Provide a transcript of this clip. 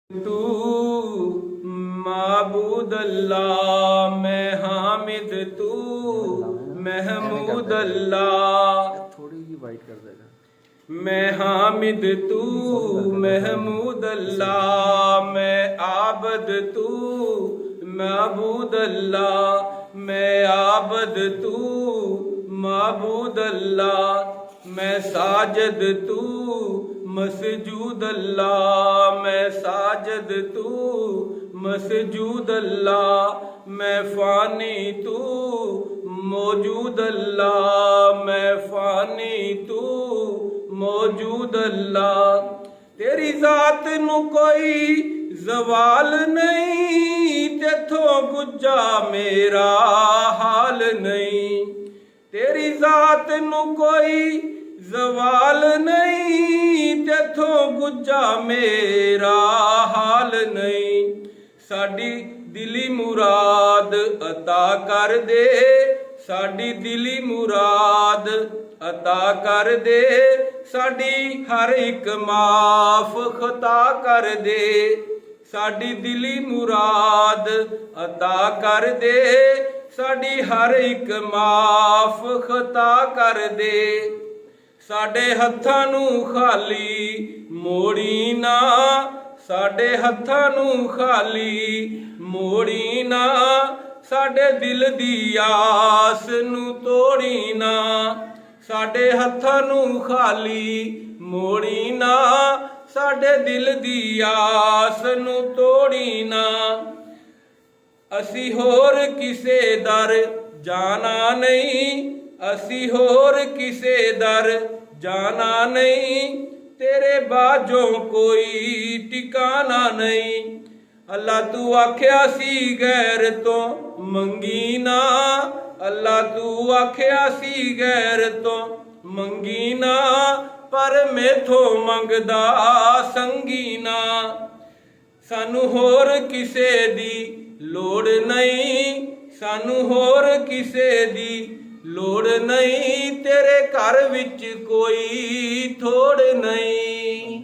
तू माबूद अल्लाह, मैं हामिद तू महमूद अल्लाह। थोड़ी जी वाइट कर देगा। मैं हामिद तू महमूद अल्लाह, मैं आबद तू माबूद अल्लाह, मैं आबद तू माबूद अल्लाह। मैं साजद तू मसजूद अल्लाह, मैं साजद तू मसजूद अल्लाह। मैं फानी तू मौजूद अल्लाह, मैं फानी तू मौजूद अल्लाह। तेरी जात नू कोई जवाल नहीं, तेथों गुज्जा मेरा हाल नहीं। तेरी जात नू कोई जवाल नहीं, तेथों गुज्जा मेरा हाल नहीं। साडी दिली मुराद अता कर दे, साडी दिली मुराद अता कर दे। साडी हर एक माफ खता कर दे, साडी दिली मुराद अता कर दे। साडी हर एक माफ खता कर दे। साडे हत्थां नू खाली मोड़ी ना, साडे हत्थां नू खाली मोड़ी ना। साडे दिल दी आस नू तोड़ी ना, साडे हत्थां नू खाली मोड़ी ना। साडे दिल दी आस नू तोड़ी ना। असी होर किसे दर जाना नहीं, असी होर किसे दर जाना नहीं। तेरे बाजों कोई ठिकाना नहीं। अल्लाह तू आख्या सी गैर तो मंगी ना, अल्लाह तू आख्या सी गैर तो मंगी ना। पर मेथों मंगदा संगी ना। सानू होर किसे दी लोड़ नहीं, सानू होर किसे दी लोड़ नहीं। तेरे घर विच कोई थोड़ नहीं।